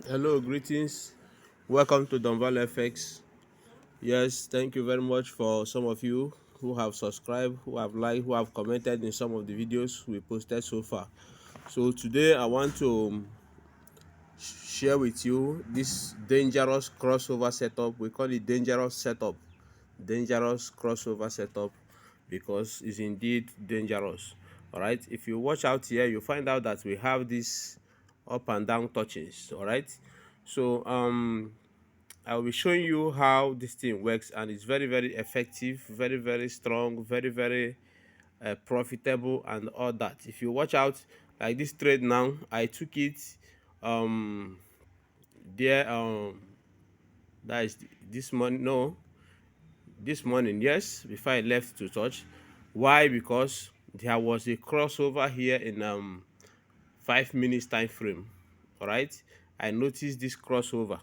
Hello, greetings. Welcome to Donval FX. Yes, thank you very much for some of you who have subscribed, who have liked, who have commented in some of the videos we posted so far. So today I want to share with you this dangerous crossover setup. We call it dangerous setup, dangerous crossover setup because it's indeed dangerous. All right, if you watch out here, you find out that we have this up and down touches. All right, so I will be showing you how this thing works, and it's very, very effective, very, very strong, very, very profitable, and all that. If you watch out, like this trade now, I took it um there that is this morning. No, this morning, yes, before I left to touch. Why? Because there was a crossover here in 5 minutes time frame. All right, I noticed this crossover.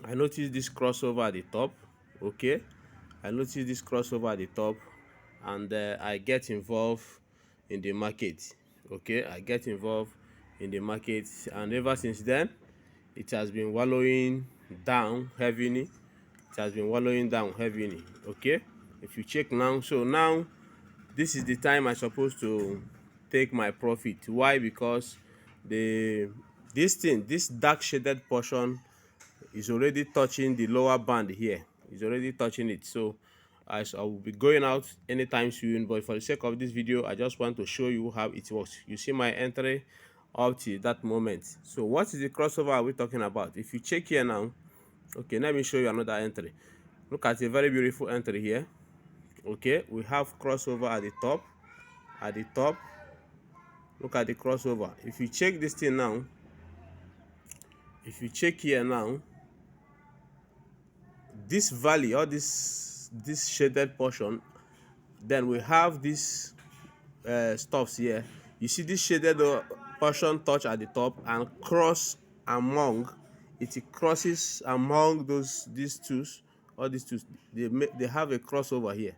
I noticed this crossover at the top. Okay, I noticed this crossover at the top, and I get involved in the market. Okay, I get involved in the market, and ever since then it has been wallowing down heavily. It has been wallowing down heavily. Okay, if you check now, so now this is the time I supposed to take my profit. Why? Because the this dark shaded portion is already touching the lower band here. It's already touching it. So I will be going out anytime soon, but for the sake of this video, I just want to show you how it works. You see my entry up to that moment. So what is the crossover are we talking about? If you check here now, okay, let me show you another entry. Look at a very beautiful entry here. Okay, we have crossover at the top. At the top, look at the crossover. If you check this thing now, if you check here now, this valley or this shaded portion, then we have this stuffs here. You see this shaded portion touch at the top and cross among it. Crosses among these twos, all these twos. They have a crossover here.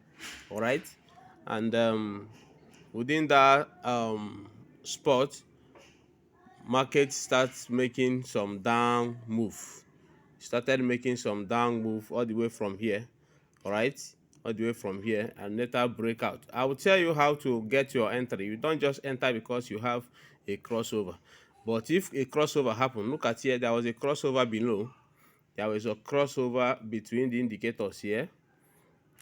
All right, and within that spot, market starts making some down move. Started making some down move all the way from here. All right, all the way from here, and later breakout. I will tell you how to get your entry. You don't just enter because you have a crossover. But if a crossover happen, look at here, there was a crossover below. There was a crossover between the indicators here.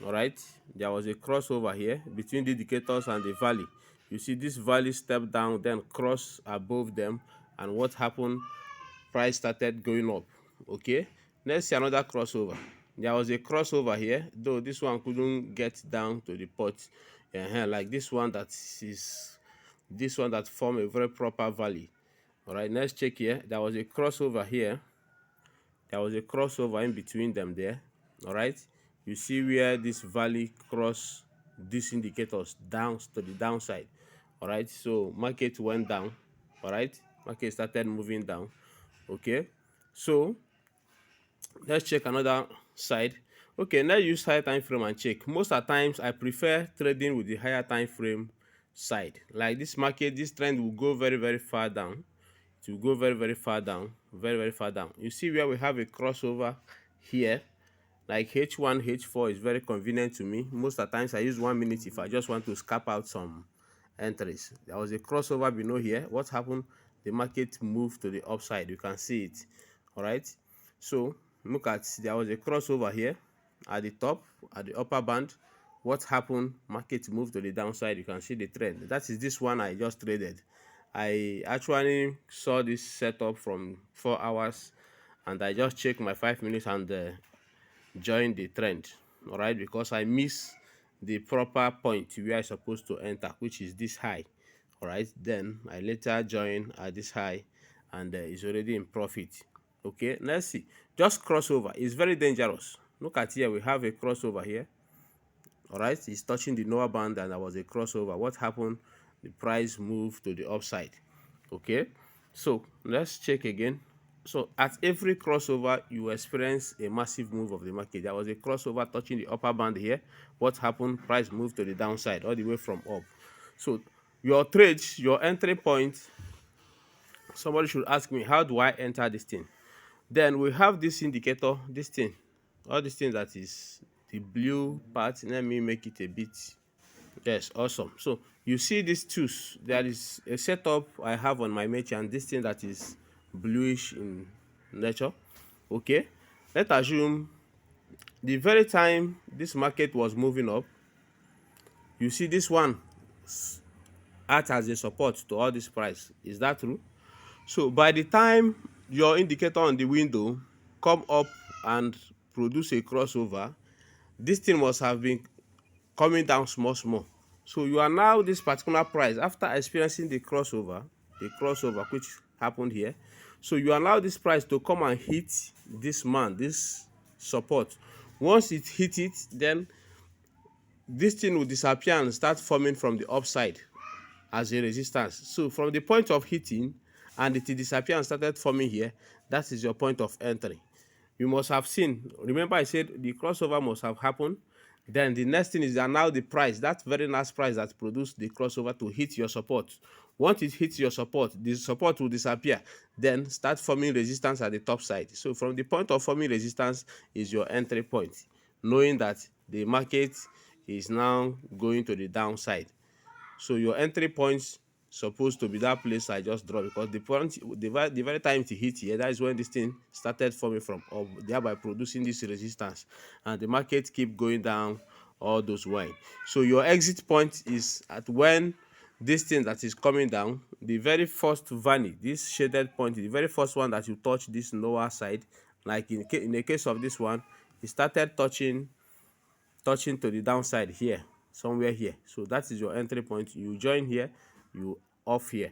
All right, there was a crossover here between the indicators and the valley. You see this valley step down, then cross above them, and what happened? Price started going up. Okay, let's see another crossover. There was a crossover here, though this one couldn't get down to the pot, like this one that form a very proper valley. All right, let's check here. There was a crossover here. There was a crossover in between them there. All right, you see where this valley cross these indicators down to the downside. All right, so market went down. All right, market started moving down. Okay, so let's check another side. Okay, let's use higher time frame and check. Most of the times I prefer trading with the higher time frame side. Like this market, this trend will go very, very far down. It will go very, very far down, very, very far down. You see where we have a crossover here, like H1, H4 is very convenient to me. Most of the times I use 1 minute if I just want to scalp out some entries. There was a crossover below here. What happened? The market moved to the upside. You can see it. All right, so look at, there was a crossover here at the top, at the upper band. What happened? Market moved to the downside. You can see the trend. That is this one I just traded. I actually saw this setup from 4 hours, and I just checked my 5 minutes and joined the trend. All right, because I missed the proper point where I supposed to enter, which is this high. All right, then I later joined at this high, and it's already in profit. Okay, let's see. Just crossover is very dangerous. Look at here, we have a crossover here. All right, it's touching the lower band, and there was a crossover. What happened? The price moved to the upside. Okay, so let's check again. So at every crossover, you experience a massive move of the market. There was a crossover touching the upper band here. What happened? Price moved to the downside all the way from up. So your trades, your entry point Somebody should ask me, how do I enter this thing? Then we have this indicator, this thing, all these things that is the blue part. Let me make it a bit. Yes, awesome. So you see these tools. There is a setup I have on my merchant. This thing that is bluish in nature. Okay, let's assume the very time this market was moving up, you see this one act as a support to all this price. Is that true? So by the time your indicator on the window come up and produce a crossover, this thing must have been coming down small small. So you are now this particular price after experiencing the crossover which happened here. So you allow this price to come and hit this man, this support. Once it hit it, then this thing will disappear and start forming from the upside as a resistance. So from the point of hitting and it disappeared and started forming here, that is your point of entry. You must have seen, remember I said the crossover must have happened. Then the next thing is that now the price, that very last price that produced the crossover to hit your support. Once it hits your support, the support will disappear, then start forming resistance at the top side. So from the point of forming resistance is your entry point, knowing that the market is now going to the downside. So your entry points supposed to be that place I just draw, because the point, the very time it hit here, that is when this thing started forming from up, thereby producing this resistance, and the market keep going down all those way. So your exit point is at when this thing that is coming down, the very first valley, this shaded point, the very first one that you touch this lower side, like in the case of this one, it started touching to the downside here, somewhere here. So that is your entry point. You join here, you off here.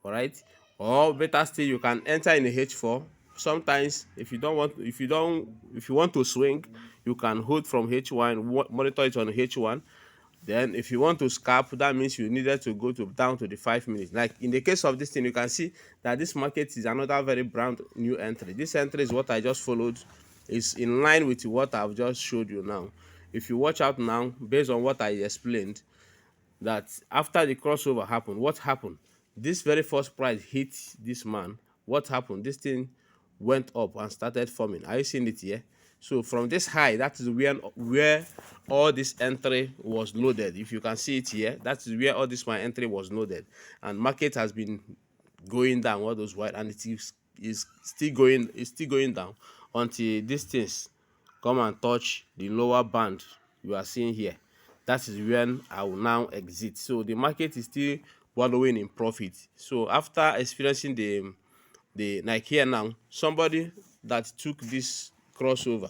All right, or better still, you can enter in a H4. Sometimes if you want to swing, you can hold from H1, monitor it on H1. Then if you want to scalp, that means you needed to go to down to the 5 minutes. Like in the case of this thing, you can see that this market is another very brand new entry. This entry is what I just followed, is in line with what I've just showed you now. If you watch out now, based on what I explained, that after the crossover happened, what happened? This very first price hit this man. What happened? This thing went up and started forming. Are you seeing it here? So from this high, that is where all this entry was loaded. If you can see it here, that is where all this my entry was loaded, and market has been going down all those white, and it is still going down until these things come and touch the lower band you are seeing here. That is when I will now exit. So the market is still wallowing in profit. So after experiencing the like here now, somebody that took this crossover,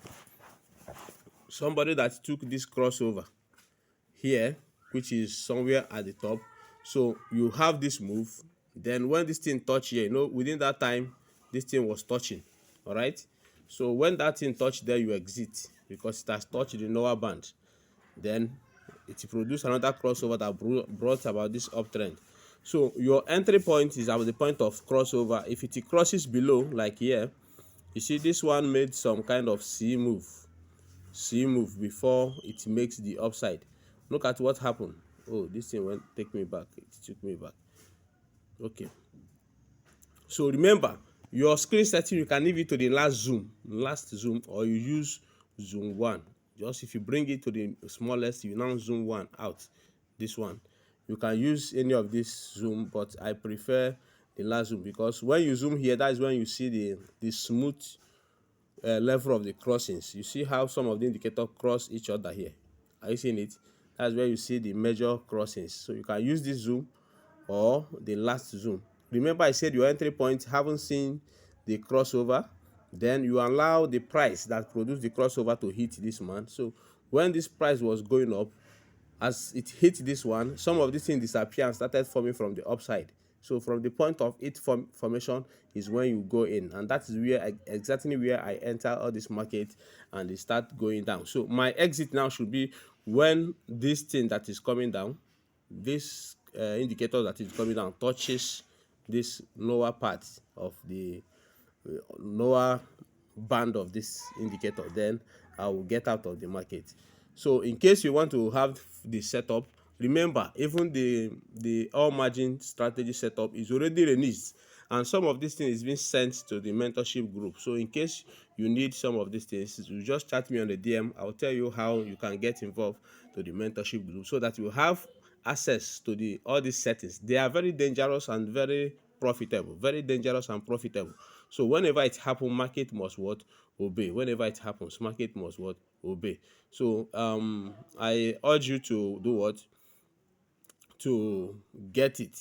here, which is somewhere at the top. So you have this move. Then when this thing touch here, within that time, this thing was touching. All right. So when that thing touch there, you exit because it has touched the lower band. Then it produced another crossover that brought about this uptrend. So your entry point is at the point of crossover. If it crosses below, like here, you see this one made some kind of C move before it makes the upside. Look at what happened. Oh, this thing went take me back. It took me back. Okay. So remember, your screen setting, you can leave it to the last zoom, or you use zoom 1. Just if you bring it to the smallest, you now zoom 1 out. This one, you can use any of this zoom, but I prefer the last zoom, because when you zoom here, that is when you see the smooth level of the crossings. You see how some of the indicators cross each other here. Are you seeing it? That's where you see the major crossings. So you can use this zoom or the last zoom. Remember I said your entry point haven't seen the crossover, then you allow the price that produced the crossover to hit this man. So when this price was going up, as it hit this one, some of these things disappeared and started forming from the upside. So from the point of it formation is when you go in, and that is exactly where I enter all this market and they start going down. So my exit now should be when this thing that is coming down, this indicator that is coming down, touches this lower part of the lower band of this indicator, then I will get out of the market. So in case you want to have the setup, remember even the all margin strategy setup is already released, and some of these things is being sent to the mentorship group. So in case you need some of these things, you just chat me on the DM. I'll tell you how you can get involved to the mentorship group so that you have access to the all these settings. They are very dangerous and very profitable, very dangerous and profitable. So whenever it happens, market must what? Obey. Whenever it happens, market must what? Obey. So I urge you to do what? To get it.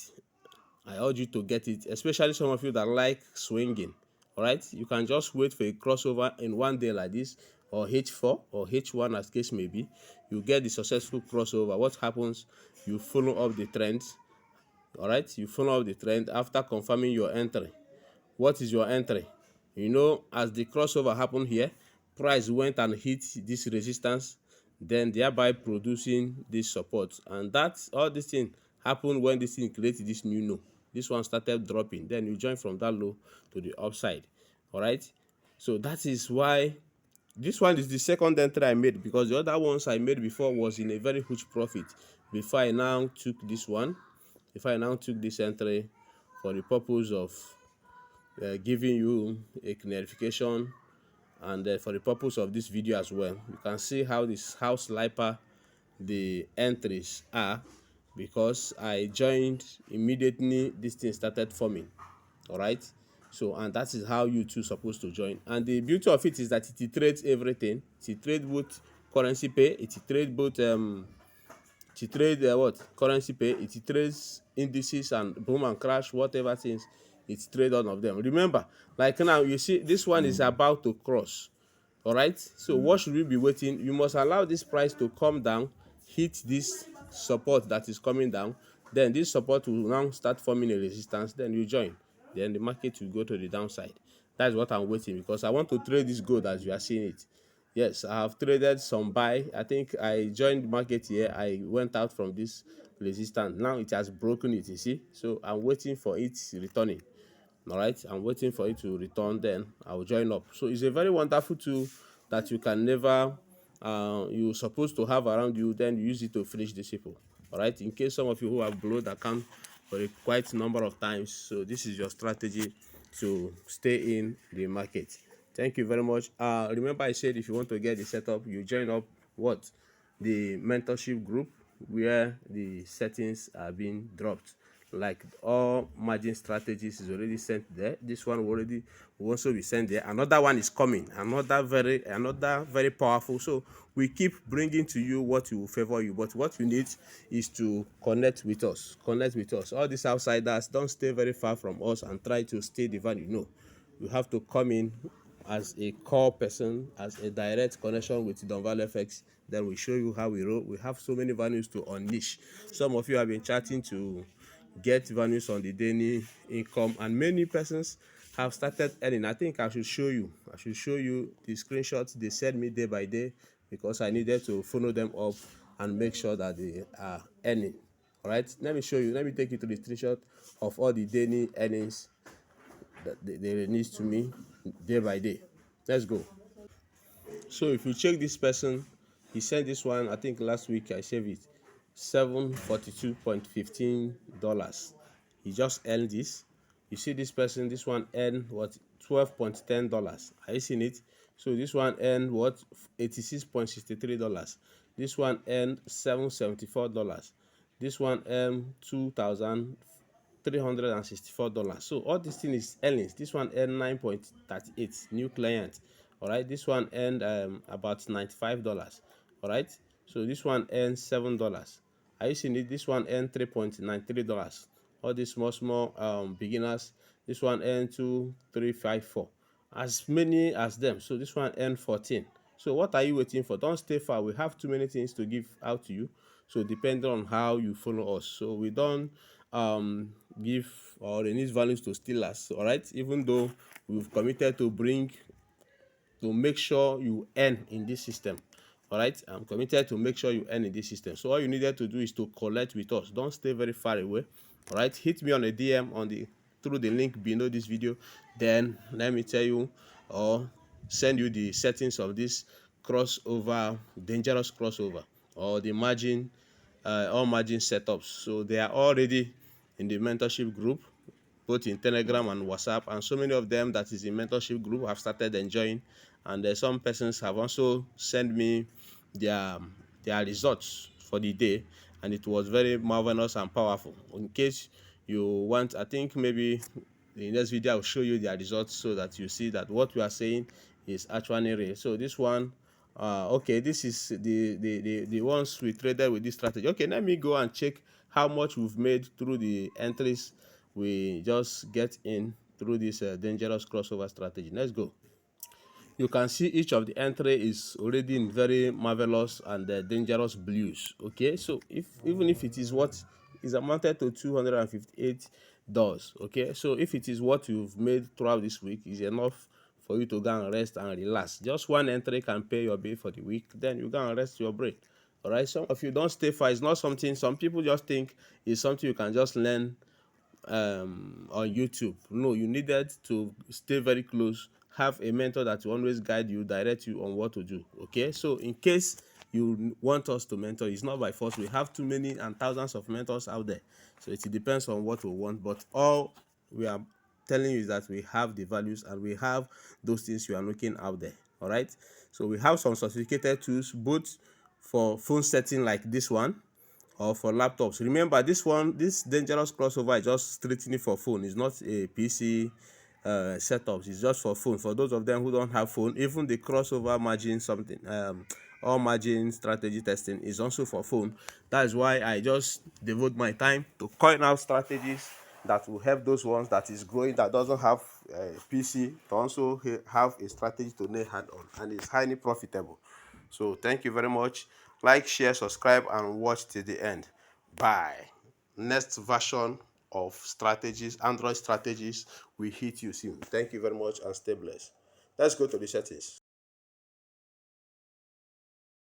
I urge you to get it, especially some of you that like swinging. All right, you can just wait for a crossover in one day like this, or H4 or H1 as case may be. You get the successful crossover. What happens? You follow up the trend. All right, you follow up the trend after confirming your entry. What is your entry? You know, as the crossover happened here, price went and hit this resistance, then thereby producing this support. And that's all this thing happened when this thing created this new low. This one started dropping, then you join from that low to the upside. All right, so that is why this one is the second entry I made, because the other ones I made before was in a very huge profit before I now took this one. If I now took this entry for the purpose of giving you a clarification, and for the purpose of this video as well, you can see how this house sniper the entries are, because I joined immediately this thing started forming. All right, so and that is how you too supposed to join. And the beauty of it is that it trades everything. It trades both currency pay, it trades both it trade what? Currency pay, it trades indices and boom and crash, whatever things, it trade all of them. Remember, like now you see this one is about to cross. All right, so what should we be waiting? You must allow this price to come down, hit this support that is coming down, then this support will now start forming a resistance, then you join, then the market will go to the downside. That's what I'm waiting, because I want to trade this gold as you are seeing it. Yes, I have traded some buy. I think I joined market here, I went out from this resistance, now it has broken it, you see. So I'm waiting for it returning. All right, I'm waiting for it to return, then I'll join up. So it's a very wonderful tool that you can never you're supposed to have around you, then you use it to finish this people. All right, in case some of you who have blown the account for a quite number of times, so this is your strategy to stay in the market. Thank you very much. Remember I said if you want to get the setup, you join up what? The mentorship group, where the settings are being dropped. Like all margin strategies is already sent there. This one will also be sent there. Another one is coming, another very powerful. So we keep bringing to you what will favor you, but what you need is to connect with us. All these outsiders, don't stay very far from us and try to stay the value. No, you have to come in as a core person, as a direct connection with Don Valley FX. Then we show you how we roll. We have so many values to unleash. Some of you have been chatting to get values on the daily income, and many persons have started earning. I think I should show you the screenshots they send me day by day, because I needed to follow them up and make sure that they are earning. All right, let me show you. Let me take you to the screenshot of all the daily earnings that they release to me day by day. Let's go. So if you check this person, he sent this one, I think last week I saved it, $742.15. He just earned this. You see this person, this one earned what? $12.10. Are you seeing it? So this one earned what? $86.63. This one earned $774. This one earned $2,364. So all this thing is earnings. This one earned 9.38, new client. All right, this one earned about $95. All right, so this one earned $7. Are you seeing it? This one earned $3.93. All these small beginners, this one earned 2,354, as many as them. So this one earned 14. So what are you waiting for? Don't stay far. We have too many things to give out to you, so depending on how you follow us. So we don't give or release values to steal us. All right, even though we've committed to make sure you earn in this system. All right, I'm committed to make sure you earn in this system. So all you needed to do is to collect with us. Don't stay very far away. All right, hit me on a DM on the through the link below this video, then let me tell you or send you the settings of this crossover, dangerous crossover, or the all margin setups. So they are already in the mentorship group. both in Telegram and WhatsApp, and so many of them that is in mentorship group have started enjoying, and some persons have also sent me their results for the day, and it was very marvelous and powerful. In case you want, I think maybe in the next video I'll show you their results so that you see that what we are saying is actually real. So this one, okay, this is the ones we traded with this strategy. Okay, let me go and check how much we've made through the entries we just get in through this dangerous crossover strategy. Let's go. You can see each of the entry is already in very marvelous and dangerous blues. Okay, so even if it is what is amounted to $258, okay, so if it is what you've made throughout this week, is enough for you to go and rest and relax. Just one entry can pay your bill for the week, then you go and rest your brain. All right, some of you don't stay far. It's not something, some people just think it's something you can just learn on YouTube. No, you needed to stay very close, have a mentor that will always guide you, direct you on what to do. Okay, so in case you want us to mentor, it's not by force. We have too many and thousands of mentors out there, so it depends on what we want. But all we are telling you is that we have the values and we have those things you are looking out there. All right, so we have some sophisticated tools both for phone setting like this one, or for laptops. Remember, this dangerous crossover is just strictly for phone. It's not a PC setups. It's just for phone. For those of them who don't have phone, even the crossover margin something, all margin strategy testing is also for phone. That is why I just devote my time to coin out strategies that will help those ones that is growing, that doesn't have a PC, to also have a strategy to lay hand on, and it's highly profitable. So thank you very much. Like, share, subscribe, and watch till the end. Bye. Next version of strategies, Android strategies, will hit you soon. Thank you very much and stay blessed. Let's go to the settings.